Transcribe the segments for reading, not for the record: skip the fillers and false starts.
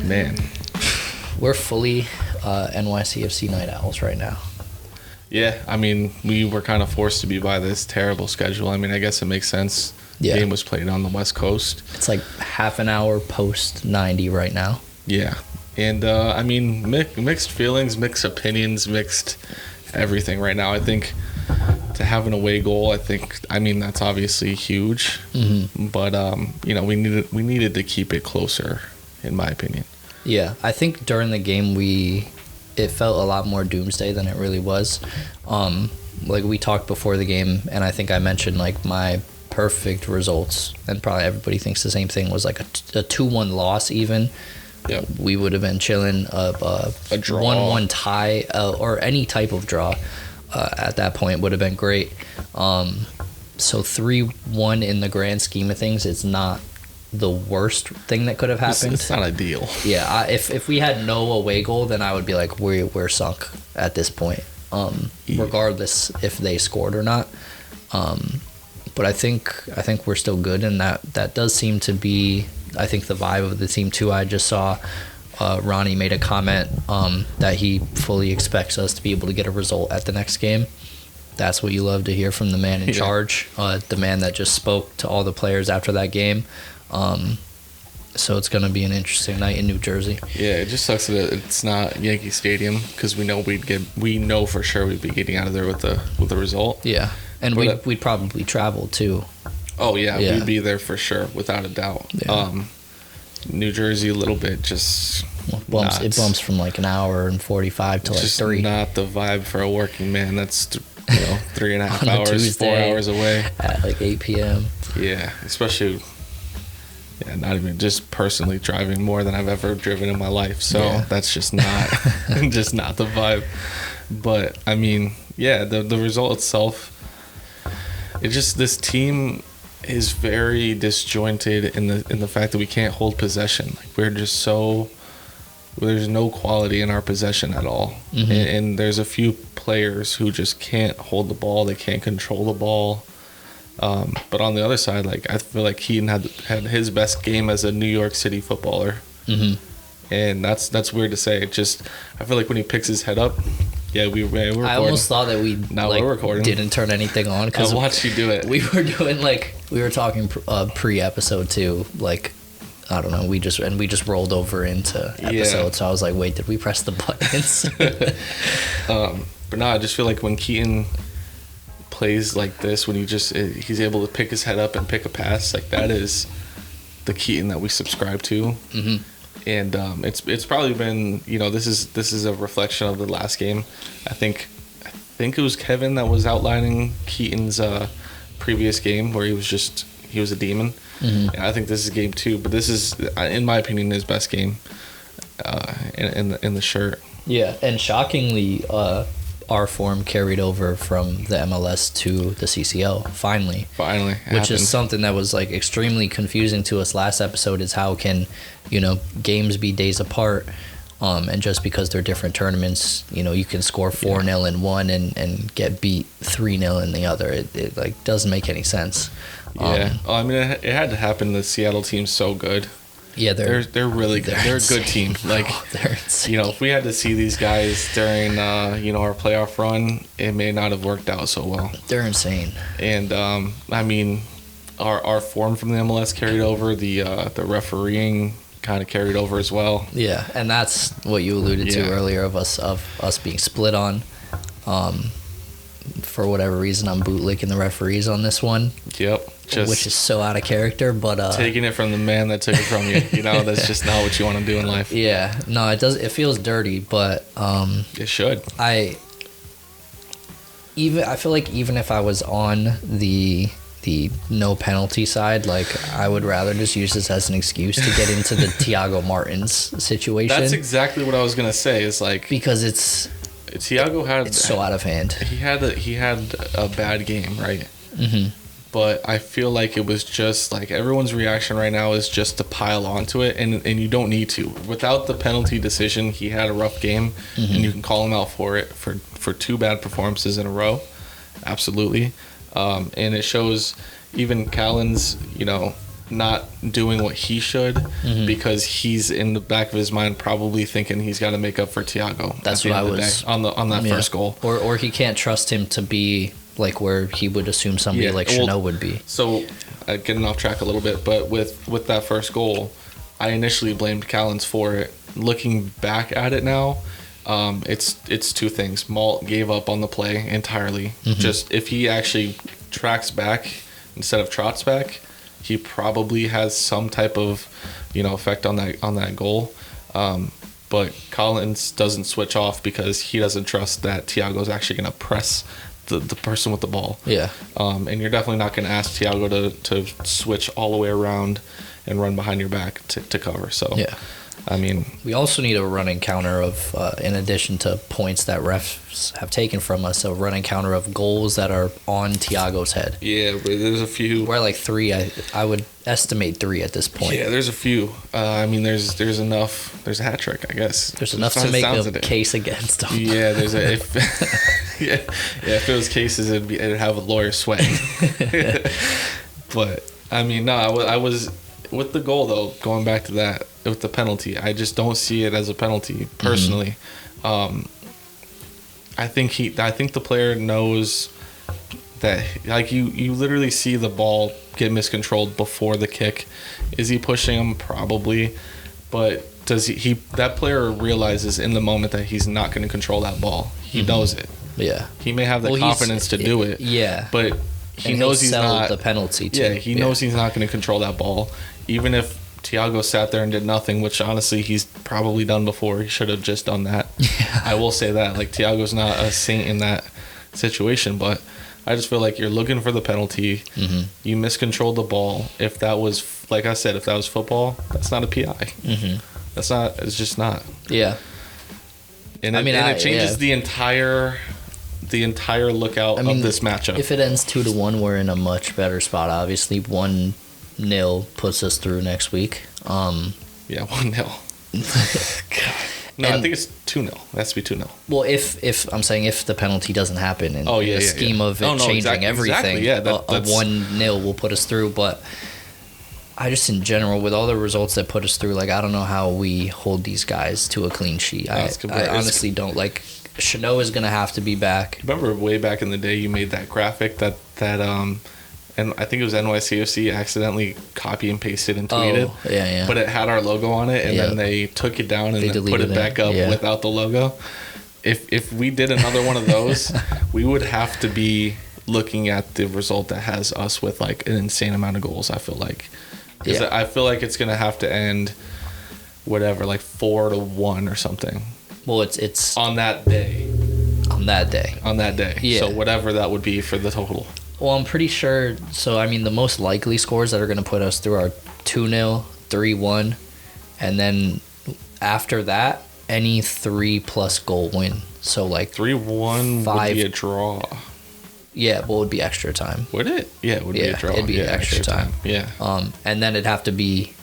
Man. We're fully NYCFC night owls right now. Yeah, I mean, we were kind of forced to be by this terrible schedule. I mean, I guess it makes sense. Yeah. The game was played on the West Coast. It's like half an hour post 90 right now. Yeah. And, I mean, mixed feelings, mixed opinions, mixed everything right now. I think to have an away goal, I mean, that's obviously huge. Mm-hmm. But, you know, we needed to keep it closer, in my opinion. Yeah, I think during the game it felt a lot more doomsday than it really was. Like we talked before the game, and I think I mentioned like my perfect results, and probably everybody thinks the same thing, was like a 2-1 loss even. Yep. We would have been chilling. A draw, 1-1 tie, or any type of draw at that point would have been great. So 3-1 in the grand scheme of things, it's not the worst thing that could have happened. It's not ideal. Yeah, if we had no away goal, then I would be like, we're sunk at this point, regardless if they scored or not. But I think we're still good, and that does seem to be, I think, the vibe of the team too. I just saw Ronnie made a comment that he fully expects us to be able to get a result at the next game. That's what you love to hear from the man in charge, the man that just spoke to all the players after that game. So it's going to be an interesting night in New Jersey. Yeah, it just sucks that it's not Yankee Stadium, because we know for sure we'd be getting out of there with the result. Yeah, and we'd probably travel too. Oh yeah, we'd be there for sure, without a doubt. Yeah. New Jersey a little bit just it bumps from like an hour and 45 to like just 3. Not the vibe for a working man. That's 3.5 hours, Tuesday, 4 hours away at like 8 p.m. Yeah, especially. Yeah, not even just personally driving more than I've ever driven in my life. So that's just not the vibe. But I mean, yeah, the result itself, this team is very disjointed in the fact that we can't hold possession. Like, we're just there's no quality in our possession at all. Mm-hmm. And there's a few players who just can't hold the ball, they can't control the ball. But on the other side, like, I feel like Keaton had his best game as a New York City footballer. Mm-hmm. And that's weird to say. It just, I feel like when he picks his head up, we're recording. I almost thought that we we're recording. Didn't turn anything on, because I watched you do it. We were talking pre-episode too, like, I don't know, we just rolled over into episode. So I was like, wait, did we press the buttons? But no, I just feel like when Keaton plays like this, when he's able to pick his head up and pick a pass, like, that is the Keaton that we subscribe to. Mm-hmm. And it's probably been, this is a reflection of the last game. I think it was Kevin that was outlining Keaton's previous game, where he was a demon. Mm-hmm. And I think this is game 2, but this is, in my opinion, his best game in the shirt. Yeah, and shockingly, our form carried over from the MLS to the CCL finally, which is something that was like extremely confusing to us last episode, is how can games be days apart, and just because they're different tournaments, you can score 4-0 in one and get beat 3-0 in the other. It like doesn't make any sense. I mean, it had to happen. The Seattle team's so good. Yeah, they're really good. They're a good team. Like, they're insane. If we had to see these guys during our playoff run, it may not have worked out so well. They're insane. And I mean, our form from the MLS carried over. The refereeing kind of carried over as well. Yeah, and that's what you alluded to earlier of us being split on. For whatever reason, I'm bootlicking the referees on this one. Yep. Which is so out of character, but taking it from the man that took it from you, that's just not what you want to do in life. Yeah, no, it does. It feels dirty, but it should. I feel like even if I was on the no penalty side, like, I would rather just use this as an excuse to get into the Thiago Martins situation. That's exactly what I was gonna say. Is like, because it's so out of hand. He had a bad game, right? Mm-hmm. But I feel like it was just like everyone's reaction right now is just to pile onto it, and you don't need to. Without the penalty decision, he had a rough game, mm-hmm. and you can call him out for it for 2 bad performances in a row. Absolutely. And it shows even Callan's, not doing what he should because he's in the back of his mind probably thinking he's got to make up for Thiago. That's what I was on that first goal. Or he can't trust him to be like where he would assume somebody like Chanel would be. So getting off track a little bit, but with that first goal, I initially blamed Callens for it. Looking back at it now, it's two things. Malt gave up on the play entirely. Just if he actually tracks back instead of trots back, he probably has some type of, effect on that goal. But Collins doesn't switch off because he doesn't trust that Thiago's actually going to press the person with the ball. Yeah. And you're definitely not going to ask Thiago to switch all the way around and run behind your back to cover. So yeah. I mean, we also need a running counter of, in addition to points that refs have taken from us, a running counter of goals that are on Thiago's head. Yeah, but there's a few. We're like 3. I would estimate 3 at this point. Yeah, there's a few. I mean, there's enough. There's a hat trick, I guess. There's enough to make a case against him. Yeah, there's a. If it was cases, it'd have a lawyer sweating. But I mean, no, I was. With the goal, though, going back to that, with the penalty, I just don't see it as a penalty, personally. I think the player knows that, like, you literally see the ball get miscontrolled before the kick. Is he pushing him? Probably. But does that player realizes in the moment that he's not going to control that ball. He knows it. Yeah. He may have the confidence to do it. Yeah. But he knows he's not the penalty too. Yeah, he knows he's not going to control that ball. Even if Thiago sat there and did nothing, which honestly he's probably done before, he should have just done that. Yeah. I will say that. Like, Thiago's not a saint in that situation, but I just feel like you're looking for the penalty. You miscontrolled the ball. If that was, like I said, if that was football, that's not a PI. That's not. It's just not. Yeah. And it changes the entire lookout of this matchup. If it ends 2-1, we're in a much better spot. Obviously, 1-0 puts us through next week. Yeah, 1-0. No, I think it's 2-0. It has to be 2-0. Well, if I'm saying if the penalty doesn't happen in the scheme of it changing everything, a 1-0 will put us through. But I just, in general, with all the results that put us through, like, I don't know how we hold these guys to a clean sheet. I honestly don't. Like, Chanel is going to have to be back. Remember way back in the day you made that graphic that and I think it was NYCFC accidentally copy and pasted and tweeted. Oh, yeah. But it had our logo on it, and then they took it down and then put it back up without the logo. If we did another one of those, we would have to be looking at the result that has us with, like, an insane amount of goals, I feel like. Yeah. I feel like it's going to have to end, whatever, like 4-1 or something. Well, it's on that day. On that day. Yeah. So whatever that would be for the total. Well, I'm pretty sure. So, I mean, the most likely scores that are going to put us through are 2-0, 3-1, and then after that, any 3+ goal win. So, like 3-1 would be a draw. Yeah, but it would be extra time. Would it? Yeah, it would be a draw. It'd be extra time. Yeah. And then it'd have to be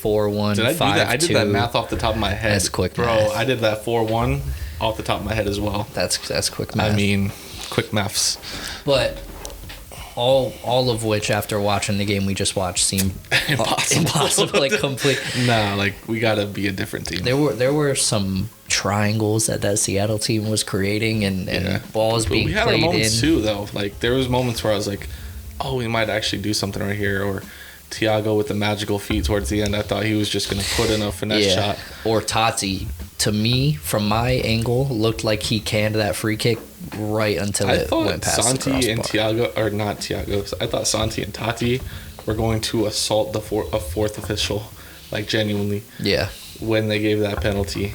4-1, 5-2. I did that math off the top of my head. That's quick math. Bro, I did that 4-1 off the top of my head as well. That's quick math. I mean, quick maths. But all of which, after watching the game we just watched, seem impossible. Like, complete. Nah, like, we gotta be a different team. There were some triangles that Seattle team was creating and balls being played in. We had our moments too, though. Like, there was moments where I was like, oh, we might actually do something right here. Or Thiago with the magical feet towards the end. I thought he was just going to put in a finesse shot. Or Tati, to me, from my angle, looked like he canned that free kick right until it went past the crossbar. And Thiago, or not Thiago, I thought Santi and Tati were going to assault a fourth official, like, genuinely. Yeah. When they gave that penalty.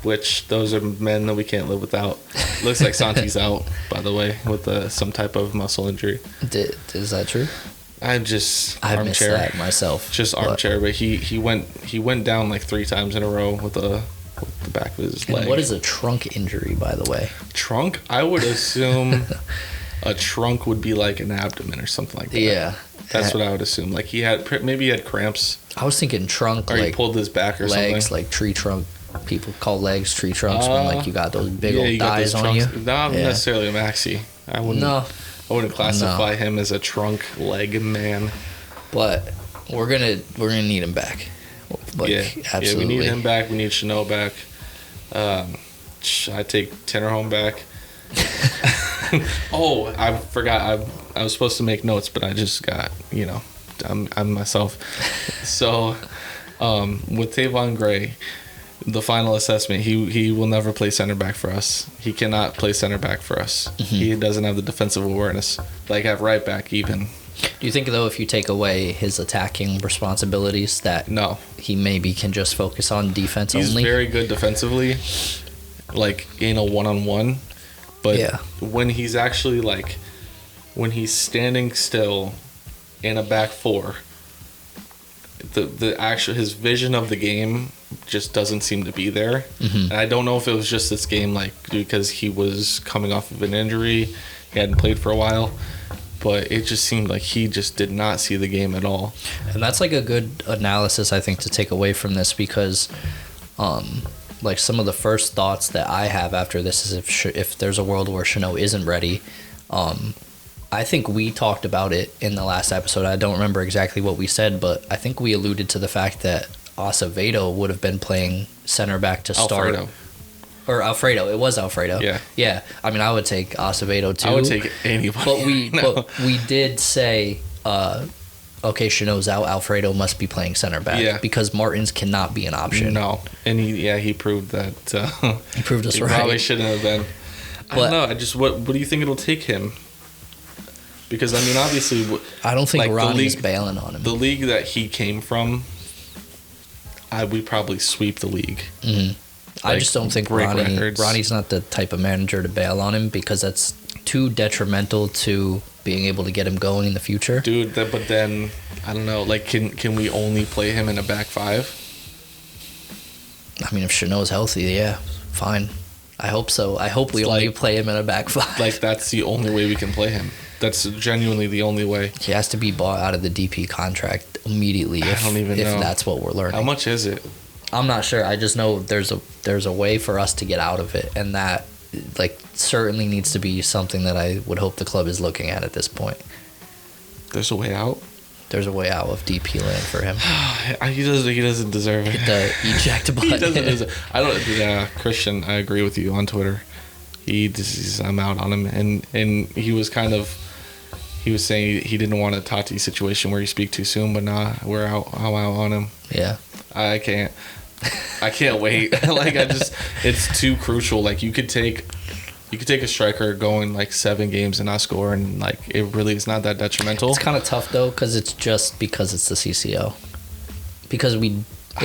Which those are men that we can't live without. Looks like Santi's out, by the way, with some type of muscle injury. Is that true? I've missed that myself. Just armchair, but he went down like 3 times in a row with the back of his leg. What is a trunk injury, by the way? Trunk? I would assume a trunk would be like an abdomen or something like that. Yeah. That's what I would assume. Like, maybe he had cramps. I was thinking trunk, or like, he pulled his back or legs, something. Like tree trunk. People call legs tree trunks when, like, you got those big old thighs on you. Not necessarily a maxi. I wouldn't classify him as a trunk leg man. But We're gonna need him back. Like, absolutely. We need him back. We need Chanel back. I take Tinnerholm back. Oh, I forgot. I was supposed to make notes, but I just got, I'm myself. So, with Tavon Gray, the final assessment, he will never play center back for us. He cannot play center back for us. Mm-hmm. He doesn't have the defensive awareness, like at right back even. Do you think, though, if you take away his attacking responsibilities, that he maybe can just focus on defense only? He's very good defensively, like in a one-on-one. But when he's actually when he's standing still in a back four, his vision of the game just doesn't seem to be there. Mm-hmm. And I don't know if it was just this game, because he was coming off of an injury, he hadn't played for a while. But it just seemed like he just did not see the game at all. And that's a good analysis, I think, to take away from this, because some of the first thoughts that I have after this is if there's a world where Chanel isn't ready. I think we talked about it in the last episode. I don't remember exactly what we said, but I think we alluded to the fact that Acevedo would have been playing center back to start. Or Alfredo. It was Alfredo. Yeah. Yeah. I mean, I would take Acevedo too. I would take anybody. But we did say, okay, Chanel's out. Alfredo must be playing center back because Martins cannot be an option. No. And he proved that. He proved us right. He probably shouldn't have been. I don't know. What do you think it'll take him? Because, I mean, obviously... I don't think Ronnie's bailing on him. The league that he came from, we probably sweep the league. Mm-hmm. I just don't think Ronnie's not the type of manager to bail on him, because that's too detrimental to being able to get him going in the future. Dude, but then, I don't know, can we only play him in a back five? I mean, if Chanel's healthy, yeah, fine. I hope so. I hope we only play him in a back five. That's the only way we can play him. That's genuinely the only way. He has to be bought out of the DP contract immediately. I don't even know if that's what we're learning. How much is it? I'm not sure. I just know there's a way for us to get out of it, and that certainly needs to be something that I would hope the club is looking at this point. There's a way out? There's a way out of DP land for him. He doesn't deserve it. Hit the eject button. He doesn't deserve. I don't. Yeah, Christian, I agree with you on Twitter. I'm out on him, and he was saying he didn't want a Tati situation where you speak too soon, but nah, I'm out on him. Yeah, I can't wait. It's too crucial. You could take a striker going 7 games and not score, and it really is not that detrimental. It's kind of tough though, because it's just because it's the CCO. Because I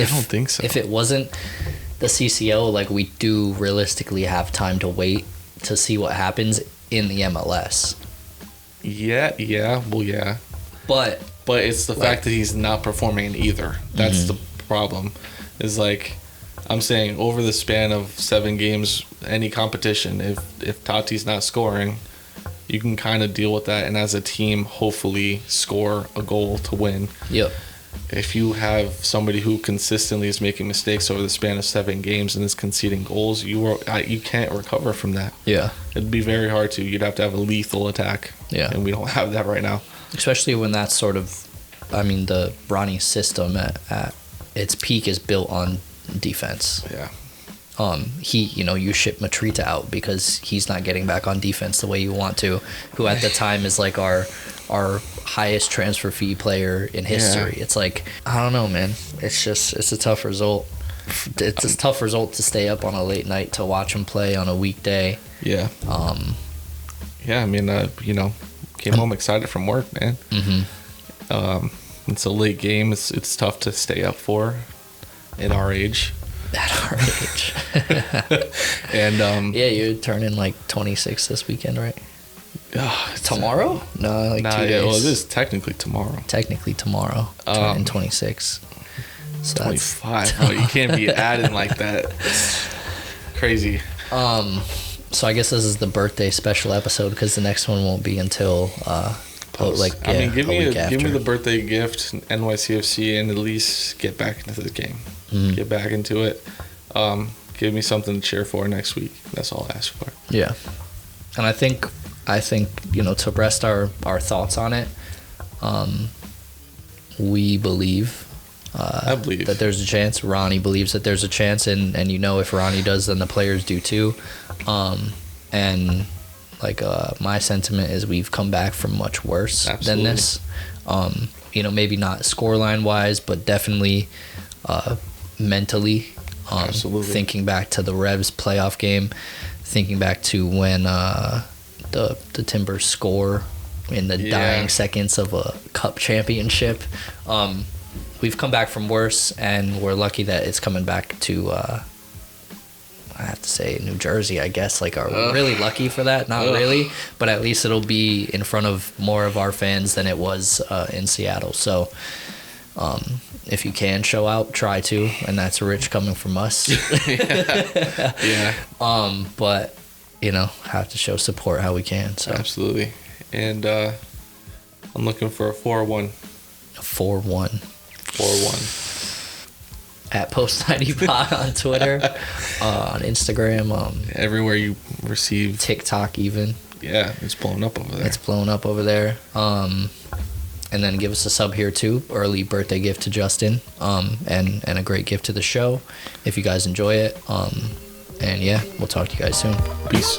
don't think so. If it wasn't the CCO, we do realistically have time to wait to see what happens in the MLS. Yeah. But it's the fact that he's not performing in either. That's the problem. Is I'm saying over the span of 7 games, any competition, if Tati's not scoring, you can kind of deal with that, and as a team, hopefully score a goal to win. Yep. If you have somebody who consistently is making mistakes over the span of 7 games and is conceding goals, you can't recover from that. Yeah. It'd be very hard to. You'd have to have a lethal attack. Yeah. And we don't have that right now. Especially when that's the Ronnie system at its peak is built on defense. Yeah. You ship Matrita out because he's not getting back on defense the way you want to, who at the time is our highest transfer fee player in history. Yeah. It's I don't know, man. It's a tough result. It's a tough result to stay up on a late night to watch him play on a weekday. Yeah. Yeah, I mean, came home excited from work, man. Mm-hmm. It's a late game. It's tough to stay up for in our age. At our age. And yeah, you're turning 26 this weekend, right? Tomorrow? No, 2 days. Well, it is technically tomorrow. Turning 26. So 25. Oh, you can't be adding like that. It's crazy. So I guess this is the birthday special episode, because the next one won't be until give me the birthday gift, NYCFC, and at least get back into the game. Mm-hmm. Get back into it. Give me something to cheer for next week. That's all I ask for. Yeah. And I think to rest our thoughts on it, we believe. I believe that there's a chance. Ronnie believes that there's a chance, and if Ronnie does, then the players do too. And like my sentiment is we've come back from much worse than this. Maybe not scoreline wise, but definitely mentally. Thinking back to the Revs playoff game, thinking back to when the Timbers score in the dying seconds of a cup championship. We've come back from worse, and we're lucky that it's coming back to, I have to say, New Jersey, I guess. Like, are we really lucky for that? Not really, but at least it'll be in front of more of our fans than it was in Seattle. So, if you can show out, try to, and that's rich coming from us. Yeah. But, have to show support how we can. So. Absolutely. And I'm looking for a 4-1. A 4-1. 4-1. At Post90Pod on Twitter, on Instagram, everywhere you receive TikTok even. Yeah, it's blowing up over there. And then give us a sub here too. Early birthday gift to Justin. And a great gift to the show if you guys enjoy it. And yeah, we'll talk to you guys soon. Peace.